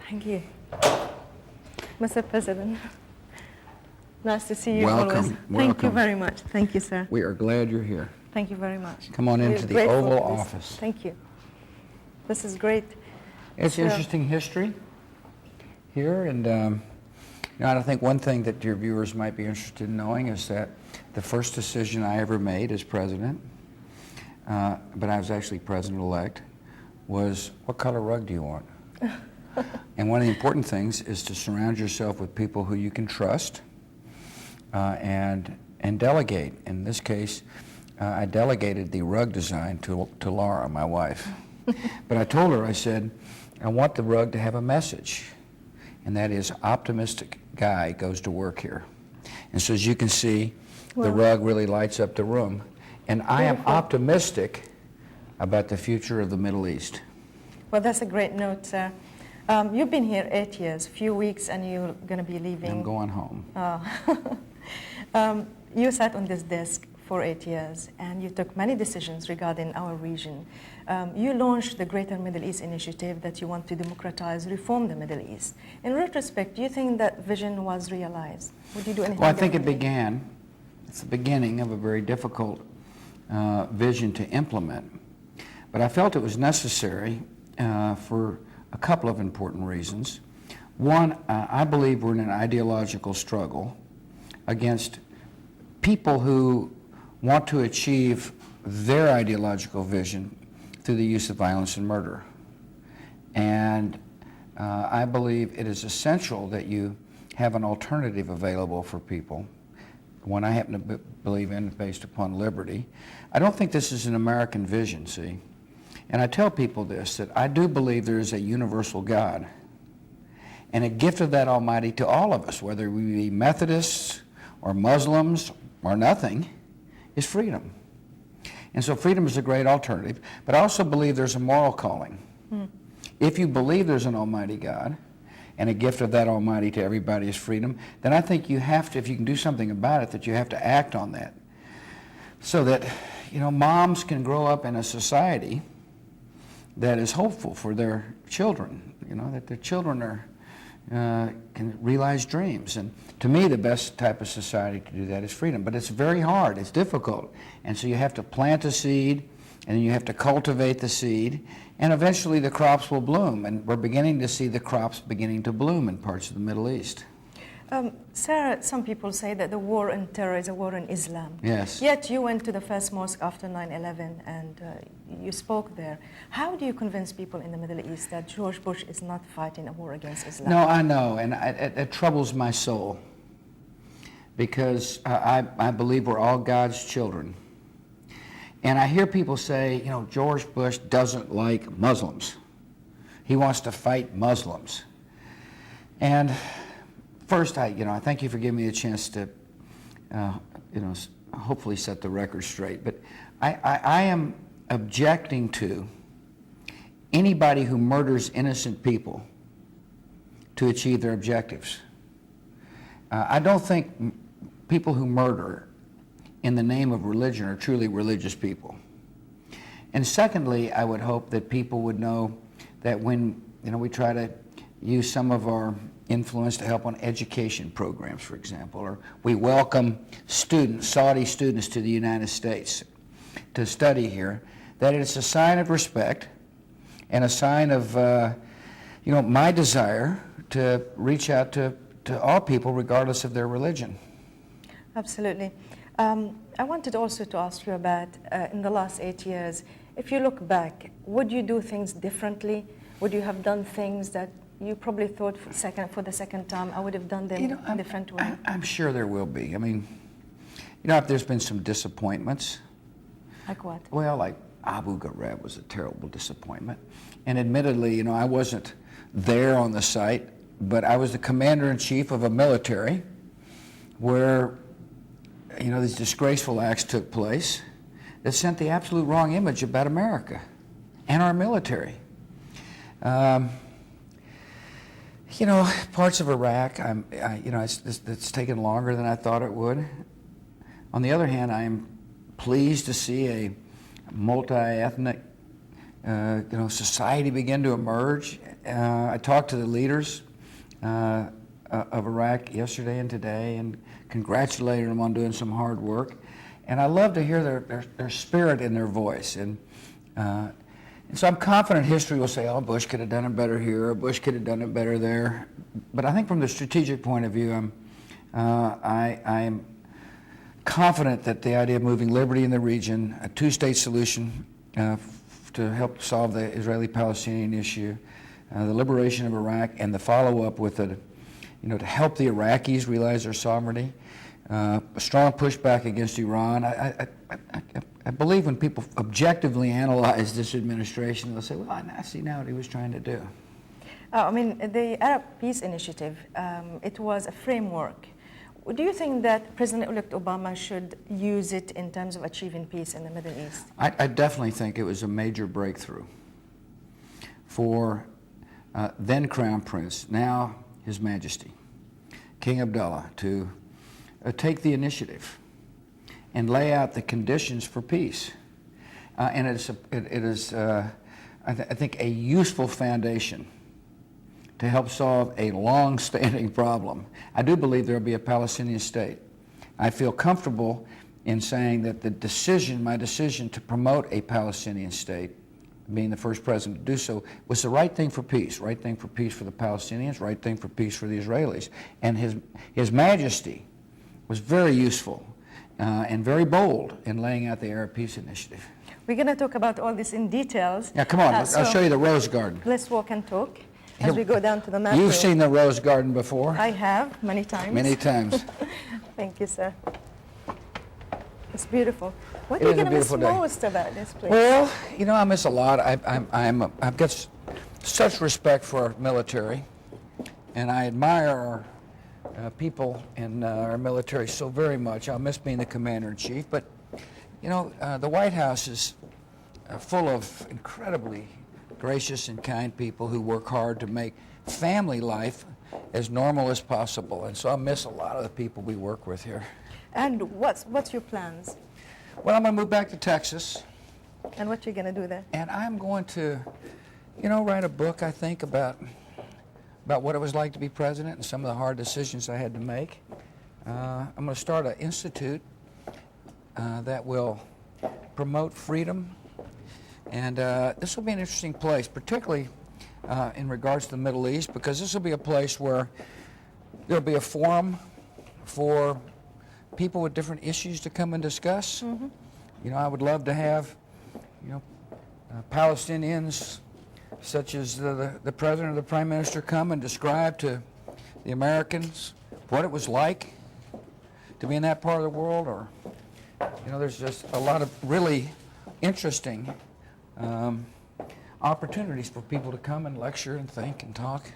Thank you. Mr. President, nice to see you Welcome. always. Thank you Welcome. very much. Thank you, sir. We are glad you're here. Thank you very much. Come on We're into the grateful Oval for this. Office. Thank you. This is great. It's So- interesting history here, and I think one thing that your viewers might be interested in knowing is that the first decision I ever made as president, but I was actually president-elect, was what color rug do you want? And one of the important things is to surround yourself with people who you can trust and delegate. In this case, I delegated the rug design to Laura, my wife. But I told her, I said, I want the rug to have a message, and that is, optimistic guy goes to work here. And so as you can see, the rug really lights up the room. And I am optimistic about the future of the Middle East. Well, that's a great note, sir. You've been here 8 years, few weeks, and you're going to be leaving. I'm going home. You sat on this desk for 8 years, and you took many decisions regarding our region. You launched the Greater Middle East Initiative that you want to democratize, reform the Middle East. In retrospect, do you think that vision was realized? Would you do anything Well, I think it differently? it's the beginning of a very difficult vision to implement. But I felt it was necessary for a couple of important reasons. One, I believe we're in an ideological struggle against people who want to achieve their ideological vision through the use of violence and murder. And I believe it is essential that you have an alternative available for people, one I happen to believe in based upon liberty. I don't think this is an American vision, see? And I tell people this, that I do believe there is a universal God and a gift of that Almighty to all of us, whether we be Methodists or Muslims or nothing, is freedom. And so freedom is a great alternative, but I also believe there's a moral calling. If you believe there's an Almighty God and a gift of that Almighty to everybody is freedom, then I think you have to, if you can do something about it, that you have to act on that. So that, moms can grow up in a society that is hopeful for their children, that their children are can realize dreams. And to me, the best type of society to do that is freedom. But it's very hard, it's difficult. And so you have to plant a seed, and then you have to cultivate the seed, and eventually the crops will bloom. And we're beginning to see the crops beginning to bloom in parts of the Middle East. Sarah, some people say that the war on terror is a war on Islam. Yes. Yet you went to the first mosque after 9/11 and you spoke there. How do you convince people in the Middle East that George Bush is not fighting a war against Islam? No, I know, and it troubles my soul, because I believe we're all God's children. And I hear people say, George Bush doesn't like Muslims. He wants to fight Muslims. And first, I thank you for giving me a chance to, hopefully set the record straight. But I am objecting to anybody who murders innocent people to achieve their objectives. I don't think people who murder in the name of religion are truly religious people. And secondly, I would hope that people would know that when we try to use some of our influence to help on education programs, for example, or we welcome students, Saudi students, to the United States to study here, that it's a sign of respect and a sign of my desire to reach out to all people regardless of their religion. Absolutely. I wanted also to ask you about, in the last 8 years, if you look back, would you do things differently? Would you have done things that you probably thought for the second time, I would have done them a different way? I'm sure there will be. I mean, if there's been some disappointments. Like what? Well, like Abu Ghraib was a terrible disappointment. And admittedly, I wasn't there on the site, but I was the commander-in-chief of a military where, these disgraceful acts took place that sent the absolute wrong image about America and our military. Parts of Iraq, it's taken longer than I thought it would. On the other hand, I am pleased to see a multi-ethnic society began to emerge. I talked to the leaders of Iraq yesterday and today and congratulated them on doing some hard work. And I love to hear their spirit in their voice. And so I'm confident history will say, oh, Bush could have done it better here, or Bush could have done it better there. But I think from the strategic point of view, I'm confident that the idea of moving liberty in the region, a two-state solution to help solve the Israeli-Palestinian issue, the liberation of Iraq, and the follow-up with to help the Iraqis realize their sovereignty, a strong pushback against Iran. I believe when people objectively analyze this administration, they'll say, well, I see now what he was trying to do. The Arab Peace Initiative, it was a framework. Do you think that President-elect Obama should use it in terms of achieving peace in the Middle East? I definitely think it was a major breakthrough for then Crown Prince, now His Majesty, King Abdullah, to take the initiative and lay out the conditions for peace. And it is I think, a useful foundation to help solve a long-standing problem. I do believe there will be a Palestinian state. I feel comfortable in saying that my decision to promote a Palestinian state, being the first president to do so, was the right thing for peace for the Palestinians, right thing for peace for the Israelis. And His Majesty was very useful and very bold in laying out the Arab Peace Initiative. We're going to talk about all this in details. Yeah, come on, I'll show you the Rose Garden. Let's walk and talk as we go down to the map. You've seen the Rose Garden before. I have, many times. Many times. Thank you, sir. It's beautiful. What are you going to miss most about this place? Well, I miss a lot. I've got such respect for our military, and I admire our people in our military so very much. I'll miss being the commander-in-chief, but the White House is full of incredibly gracious and kind people who work hard to make family life as normal as possible, and so I miss a lot of the people we work with here. And what's your plans? Well, I'm going to move back to Texas. And what you going to do there? And I'm going to, write a book, I think, about what it was like to be president and some of the hard decisions I had to make. I'm going to start an institute that will promote freedom. And this will be an interesting place, particularly in regards to the Middle East, because this will be a place where there'll be a forum for people with different issues to come and discuss. Mm-hmm. I would love to have, Palestinians such as the president or the prime minister come and describe to the Americans what it was like to be in that part of the world. Or, there's just a lot of really interesting opportunities for people to come and lecture and think and talk.